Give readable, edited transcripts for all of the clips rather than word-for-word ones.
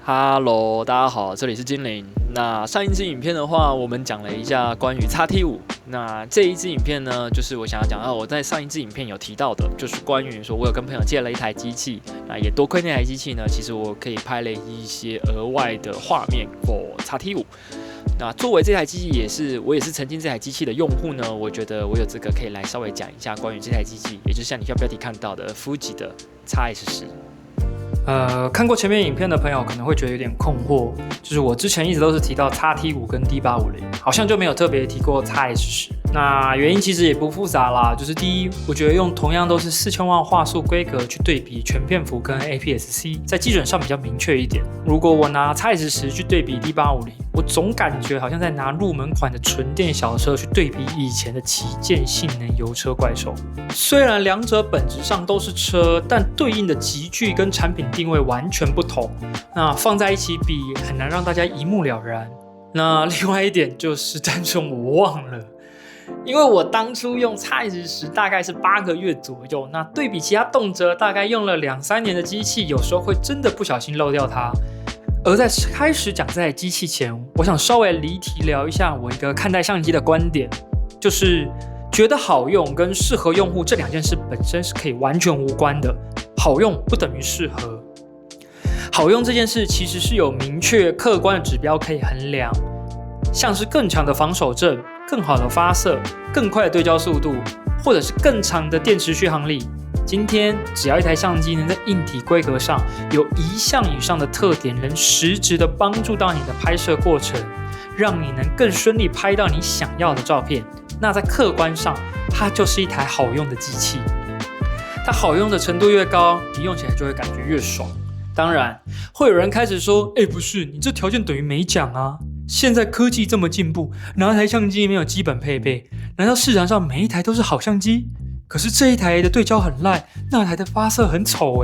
Hello，大家好，这里是精灵。那上一支影片的话，我们讲了一下关于 XT5。那这一支影片呢，就是我想要讲到我在上一支影片有提到的，就是关于说我有跟朋友借了一台机器，那也多亏那台机器呢，其实我可以拍了一些额外的画面 for XT5。那作为这台机器我也是曾经这台机器的用户呢，我觉得我有资格可以来稍微讲一下关于这台机器，也就是像你标题看到的 Fuji 的 XS10。看过前面影片的朋友可能会觉得有点困惑，就是我之前一直都是提到 XT5 跟 D850，好像就没有特别提过 XS10。那原因其实也不复杂啦，就是第一，我觉得用同样都是4000万画素规格去对比全片幅跟 APS-C， 在基准上比较明确一点。如果我拿 XS10去对比 D850，我总感觉好像在拿入门款的纯电小车去对比以前的旗舰性能油车怪兽。虽然两者本质上都是车，但对应的级距跟产品定位完全不同，那放在一起比很难让大家一目了然。那另外一点就是单纯我忘了，因为我当初用 XS10 大概是8个月左右，那对比其他动辄大概用了2-3年的机器，有时候会真的不小心漏掉它。而在开始讲这台机器前，我想稍微离题聊一下我一个看待相机的观点，就是觉得好用跟适合用户这两件事本身是可以完全无关的，好用不等于适合。好用这件事其实是有明确客观的指标可以衡量，像是更强的防手震、更好的发色、更快的对焦速度，或者是更长的电池续航力。今天只要一台相机能在硬体规格上有一项以上的特点，能实质的帮助到你的拍摄过程，让你能更顺利拍到你想要的照片，那在客观上它就是一台好用的机器。它好用的程度越高，你用起来就会感觉越爽。当然会有人开始说，不是，你这条件等于没讲啊，现在科技这么进步，哪台相机没有基本配备？难道市场上每一台都是好相机？可是这一台的对焦很烂，那台的发色很丑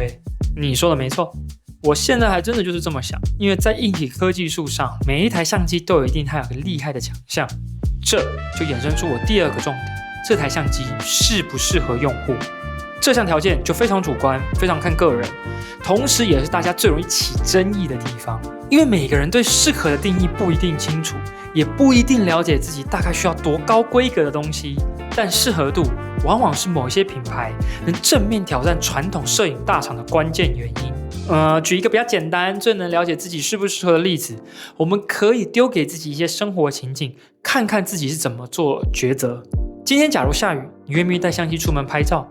你说的没错，我现在还真的就是这么想，因为在硬体科技术上，每一台相机都有一定它有个厉害的强项，这就衍生出我第二个重点，这台相机适不适合用户？这项条件就非常主观，非常看个人，同时也是大家最容易起争议的地方，因为每个人对适合的定义不一定清楚，也不一定了解自己大概需要多高规格的东西，但适合度往往是某些品牌能正面挑战传统摄影大厂的关键原因。举一个比较简单、最能了解自己适不适合的例子，我们可以丢给自己一些生活情境，看看自己是怎么做抉择。今天假如下雨，你愿不愿意带相机出门拍照？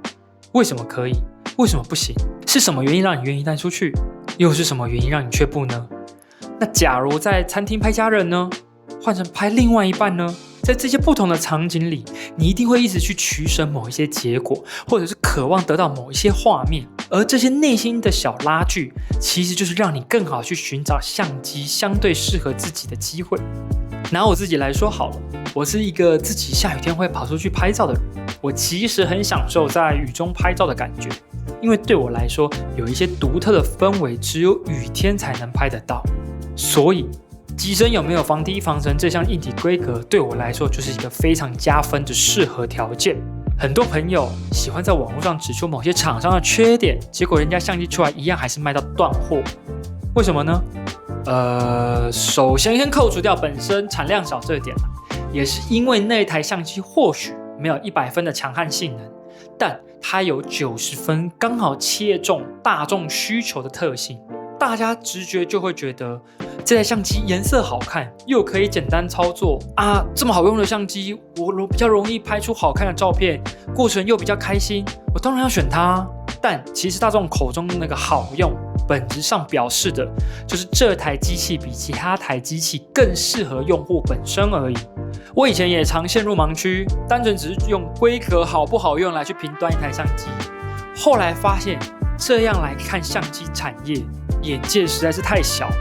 为什么可以？为什么不行？是什么原因让你愿意带出去？又是什么原因让你却不呢？那假如在餐厅拍家人呢？换成拍另外一半呢？在这些不同的场景里，你一定会一直去取舍某一些结果，或者是渴望得到某一些画面，而这些内心的小拉锯，其实就是让你更好去寻找相机相对适合自己的机会。拿我自己来说好了，我是一个自己下雨天会跑出去拍照的人，我其实很享受在雨中拍照的感觉，因为对我来说，有一些独特的氛围只有雨天才能拍得到，所以机身有没有防滴防尘这项硬体规格，对我来说就是一个非常加分的适合条件。很多朋友喜欢在网络上指出某些厂商的缺点，结果人家相机出来一样还是卖到断货，为什么呢？首先先扣除掉本身产量少这点，也是因为那台相机或许没有100分的强悍性能，但它有90分，刚好切中大众需求的特性。大家直觉就会觉得这台相机颜色好看，又可以简单操作啊，这么好用的相机，我比较容易拍出好看的照片，过程又比较开心，我当然要选它。但其实大众口中的那个好用，本质上表示的就是这台机器比其他台机器更适合用户本身而已。我以前也常陷入盲区，单纯只是用规格好不好用来去评断一台相机，后来发现这样来看相机产业，眼界实在是太小了。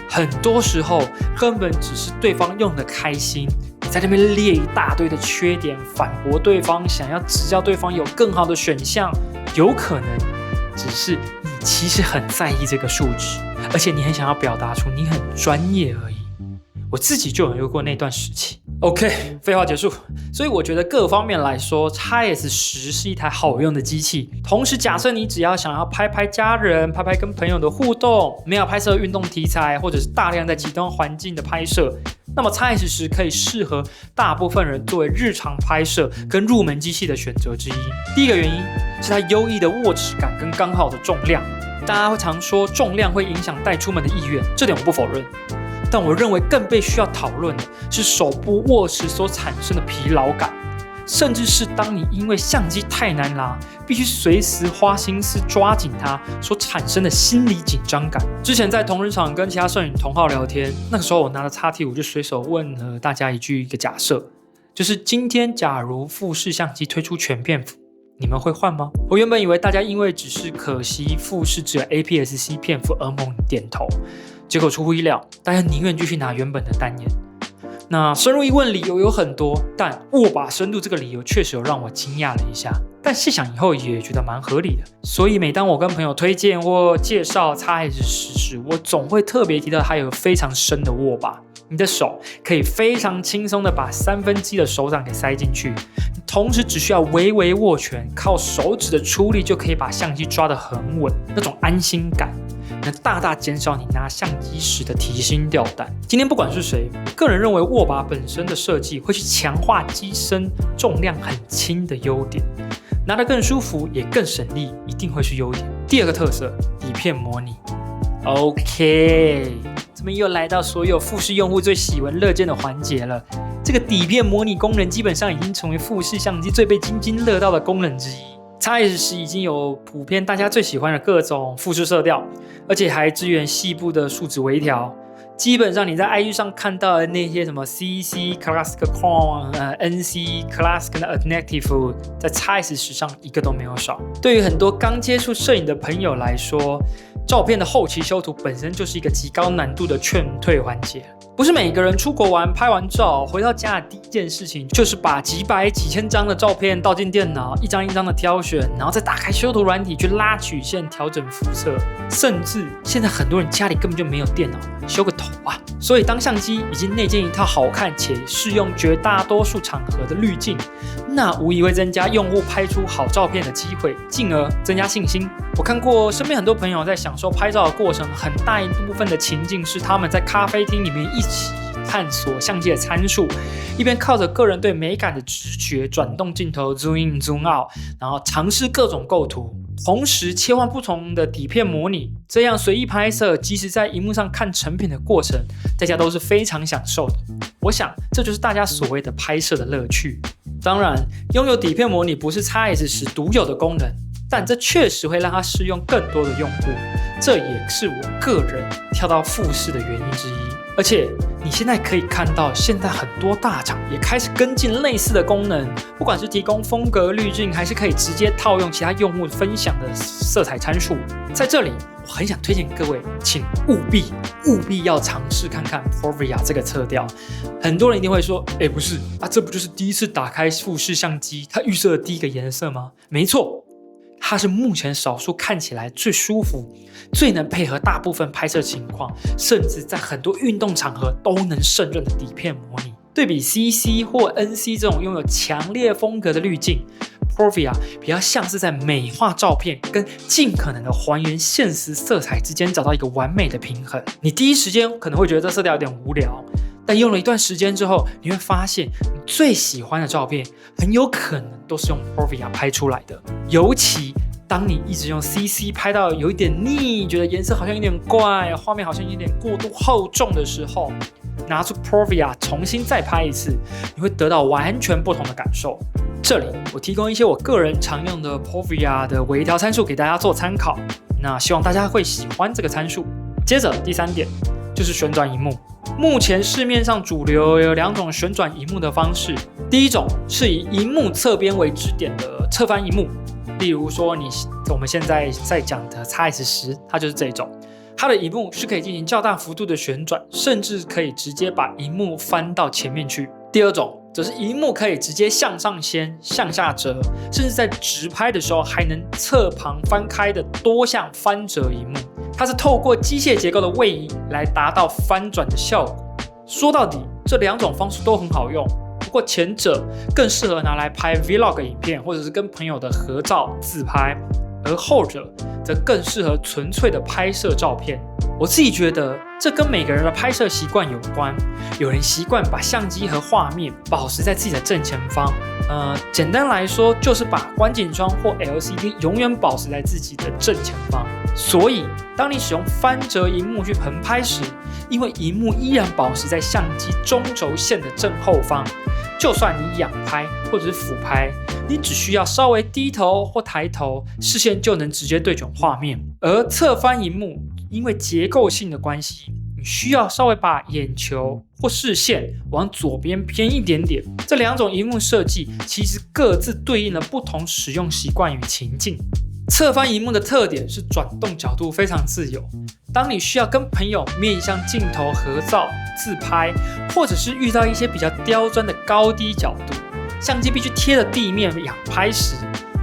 很多时候根本只是对方用得开心，你在那边列一大堆的缺点，反驳对方，想要指教对方有更好的选项，有可能只是你其实很在意这个数值，而且你很想要表达出你很专业而已。我自己就有用过那段时期。OK， 废话结束。所以我觉得各方面来说 ，XS10 是一台好用的机器。同时，假设你只要想要拍拍家人、拍拍跟朋友的互动，没有拍摄运动题材或者是大量在极端环境的拍摄，那么 XS10 可以适合大部分人作为日常拍摄跟入门机器的选择之一。第一个原因是它优异的握持感跟刚好的重量。大家会常说重量会影响带出门的意愿，这点我不否认。但我认为更被需要讨论的是手部握持所产生的疲劳感，甚至是当你因为相机太难拿，必须随时花心思抓紧它所产生的心理紧张感。之前在同仁场跟其他摄影同好聊天，那个时候我拿着 X-T5就随手问了大家一个假设，就是今天假如富士相机推出全片幅，你们会换吗？我原本以为大家因为只是可惜富士只有 APS-C 片幅而猛点头，结果出乎意料，大家宁愿继续拿原本的单眼。那深入一问，理由有很多，但握把深度这个理由确实有让我惊讶了一下。但细想以后也觉得蛮合理的。所以每当我跟朋友推荐或介绍 XS10 时，我总会特别提到它有非常深的握把。你的手可以非常轻松的把1/3的手掌给塞进去，同时只需要微微握拳，靠手指的出力就可以把相机抓得很稳，那种安心感能大大减少你拿相机时的提心吊胆。今天不管是谁，个人认为握把本身的设计会去强化机身重量很轻的优点，拿得更舒服也更省力，一定会是优点。第二个特色，底片模拟。OK， 这边又来到所有富士用户最喜闻乐见的环节了。这个底片模拟功能基本上已经成为富士相机最被津津乐道的功能之一。XS10 已经有普遍大家最喜欢的各种富士色调，而且还支援细部的数值微调。基本上你在 IG 上看到的那些什么 CC Classic Chrome、NC Classic 的 Negative， 在 XS10 上一个都没有少。对于很多刚接触摄影的朋友来说，照片的后期修图本身就是一个极高难度的劝退环节。不是每个人出国玩拍完照回到家的第一件事情就是把几百几千张的照片倒进电脑，一张一张的挑选，然后再打开修图软体去拉曲线调整肤色，甚至现在很多人家里根本就没有电脑，修个头啊！所以当相机已经内建一套好看且适用绝大多数场合的滤镜，那无疑会增加用户拍出好照片的机会，进而增加信心。我看过身边很多朋友在享受拍照的过程，很大一部分的情境是他们在咖啡厅里面一起探索相机的参数，一边靠着个人对美感的直觉转动镜头 zoom in zoom out， 然后尝试各种构图，同时切换不同的底片模拟，这样随意拍摄，即使在荧幕上看成品的过程，大家都是非常享受的。我想这就是大家所谓的拍摄的乐趣。当然，拥有底片模拟不是 XS10 独有的功能，但这确实会让它适用更多的用户，这也是我个人跳到富士的原因之一。而且你现在可以看到，现在很多大厂也开始跟进类似的功能，不管是提供风格滤镜，还是可以直接套用其他用户分享的色彩参数。在这里，我很想推荐各位，请务必要尝试看看 Porvia 这个测调。很多人一定会说，不是啊，这不就是第一次打开富士相机它预设的第一个颜色吗？没错，它是目前少数看起来最舒服、最能配合大部分拍摄情况，甚至在很多运动场合都能胜任的底片模拟。对比 CC 或 NC 这种拥有强烈风格的滤镜， Porvia 比较像是在美化照片跟尽可能的还原现实色彩之间找到一个完美的平衡。你第一时间可能会觉得这色调有点无聊，但用了一段时间之后，你会发现你最喜欢的照片很有可能都是用 Porvia 拍出来的。尤其当你一直用 CC 拍到有一点腻，觉得颜色好像有点怪，画面好像有点过度厚重的时候，拿出 Porvia 重新再拍一次，你会得到完全不同的感受。这里我提供一些我个人常用的 Porvia 的微调参数给大家做参考，那希望大家会喜欢这个参数。接着第3点就是旋转萤幕。目前市面上主流有2种旋转萤幕的方式，第一种是以萤幕侧边为支点的侧翻萤幕，例如说我们现在在讲的 XS10， 它就是这种。它的萤幕是可以进行较大幅度的旋转，甚至可以直接把萤幕翻到前面去。第二种则是萤幕可以直接向上掀、向下折，甚至在直拍的时候还能侧旁翻开的多项翻折萤幕。它是透过机械结构的位移来达到翻转的效果，说到底，这2种方式都很好用，不过前者更适合拿来拍 Vlog 影片，或者是跟朋友的合照自拍，而后者则更适合纯粹的拍摄照片。我自己觉得这跟每个人的拍摄习惯有关，有人习惯把相机和画面保持在自己的正前方，简单来说就是把观景窗或 LCD 永远保持在自己的正前方。所以当你使用翻折萤幕去横拍时，因为萤幕依然保持在相机中轴线的正后方，就算你仰拍或者是俯拍，你只需要稍微低头或抬头，视线就能直接对准画面。而侧翻萤幕因为结构性的关系，你需要稍微把眼球或视线往左边偏一点点。这2种萤幕设计其实各自对应了不同使用习惯与情境。侧翻萤幕的特点是转动角度非常自由，当你需要跟朋友面向镜头合照、自拍，或者是遇到一些比较刁钻的高低角度，相机必须贴着地面仰拍时，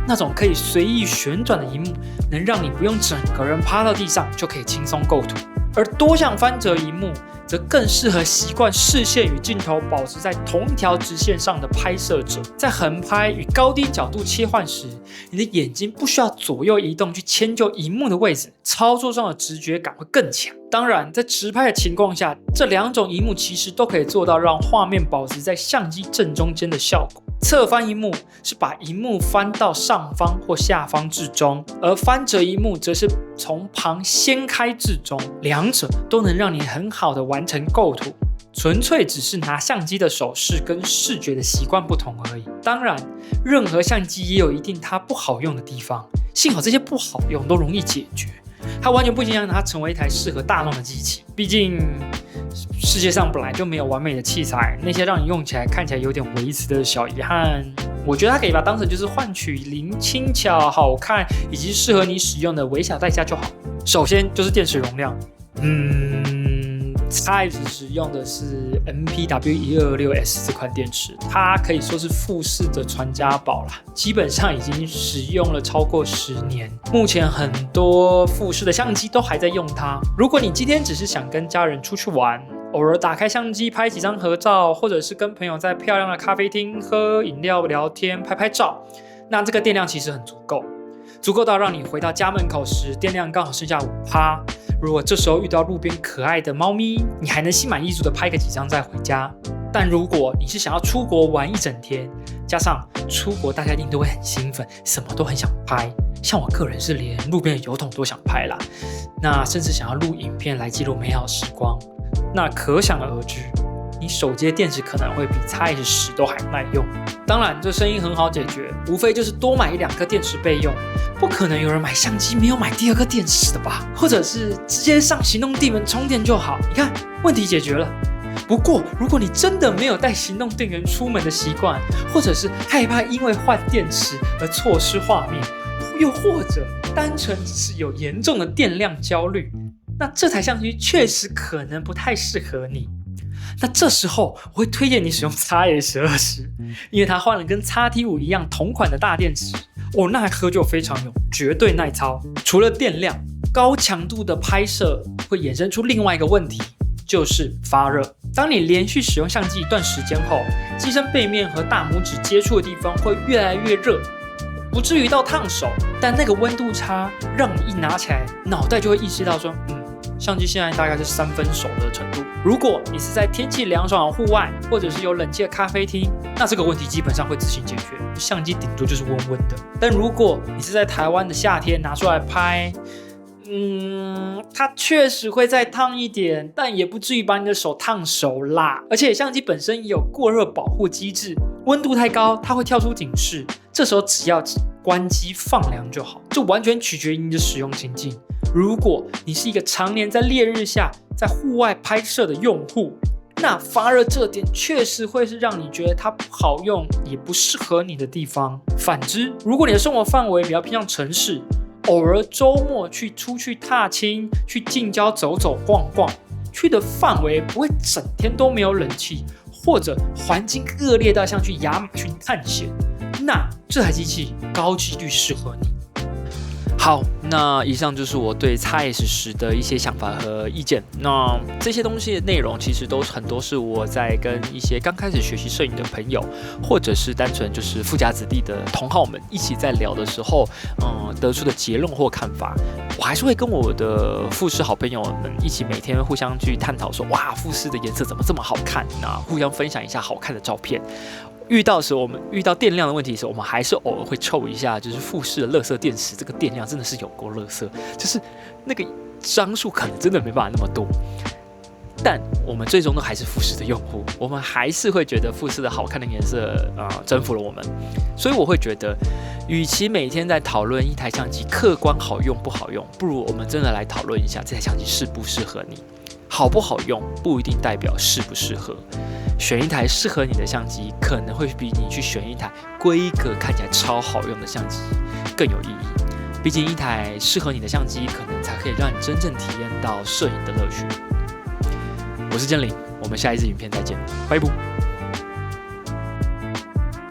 那种可以随意旋转的萤幕能让你不用整个人趴到地上就可以轻松构图。而多项翻折萤幕则更适合习惯视线与镜头保持在同一条直线上的拍摄者。在横拍与高低角度切换时，你的眼睛不需要左右移动去迁就萤幕的位置，操作上的直觉感会更强。当然，在直拍的情况下，这2种萤幕其实都可以做到让画面保持在相机正中间的效果。侧翻萤幕是把萤幕翻到上方或下方至中，而翻折萤幕则是从旁掀开至中，两者都能让你很好的完成构图，纯粹只是拿相机的手势跟视觉的习惯不同而已。当然，任何相机也有一定它不好用的地方，幸好这些不好用都容易解决，它完全不影响它成为一台适合大众的机器。毕竟世界上本来就没有完美的器材，那些让你用起来看起来有点微词的小遗憾，我觉得它可以把它当成就是换取轻巧、好看以及适合你使用的微小代价就好。首先就是电池容量，Zeiss 使用的是 MPW1226S 这款电池，它可以说是富士的传家宝啦，基本上已经使用了超过10年。目前很多富士的相机都还在用它。如果你今天只是想跟家人出去玩，偶尔打开相机拍几张合照，或者是跟朋友在漂亮的咖啡厅喝饮料聊天拍拍照，那这个电量其实很足够到让你回到家门口时电量刚好剩下5%。如果这时候遇到路边可爱的猫咪，你还能心满意足的拍个几张再回家。但如果你是想要出国玩一整天，加上出国大家一定都会很兴奋，什么都很想拍，像我个人是连路边的油桶都想拍啦，那甚至想要录影片来记录美好时光，那可想而知，你手机的电池可能会比 Zeiss 10都还耐用。当然这声音很好解决，无非就是多买1-2颗电池备用，不可能有人买相机没有买第2颗电池的吧？或者是直接上行动电源充电就好，你看问题解决了。不过如果你真的没有带行动电源出门的习惯，或者是害怕因为换电池而错失画面，又或者单纯只是有严重的电量焦虑，那这台相机确实可能不太适合你。那这时候我会推荐你使用 X-S20， 因为它换了跟 X-T5 一样同款的大电池，那台喝就非常有，绝对耐操。除了电量，高强度的拍摄会衍生出另外一个问题，就是发热。当你连续使用相机一段时间后，机身背面和大拇指接触的地方会越来越热，不至于到烫手，但那个温度差让你一拿起来，脑袋就会意识到说，相机现在大概是3分熟的程度。如果你是在天气凉爽的户外，或者是有冷气的咖啡厅，那这个问题基本上会自行解决，相机顶多就是温温的。但如果你是在台湾的夏天拿出来拍，它确实会再烫一点，但也不至于把你的手烫熟啦。而且相机本身也有过热保护机制，温度太高它会跳出警示，这时候只要关机放凉就好，这完全取决于你的使用情境。如果你是一个常年在烈日下在户外拍摄的用户，那发热这点确实会是让你觉得它不好用也不适合你的地方。反之，如果你的生活范围比较偏向城市，偶尔周末出去踏青，去近郊走走逛逛，去的范围不会整天都没有冷气，或者环境恶劣到像去亚马逊探险，那这台机器高几率适合你。好，那以上就是我对 XS10的一些想法和意见。那这些东西的内容其实都很多是我在跟一些刚开始学习摄影的朋友，或者是单纯就是富家子弟的同好们一起在聊的时候，得出的结论或看法。我还是会跟我的富士好朋友们一起每天互相去探讨说，哇，富士的颜色怎么这么好看？那互相分享一下好看的照片。我们遇到电量的问题的时候，我们还是偶尔会凑一下，就是富士的垃圾电池，这个电量真的是有够垃圾，就是那个张数可能真的没办法那么多。但我们最终都还是富士的用户，我们还是会觉得富士的好看的颜色征服了我们。所以我会觉得，与其每天在讨论一台相机客观好用不好用，不如我们真的来讨论一下这台相机适不适合你。好不好用不一定代表适不适合，选一台适合你的相机，可能会比你去选一台规格看起来超好用的相机更有意义。毕竟一台适合你的相机，可能才可以让你真正体验到摄影的乐趣。我是建林，我们下一支影片再见，拜拜。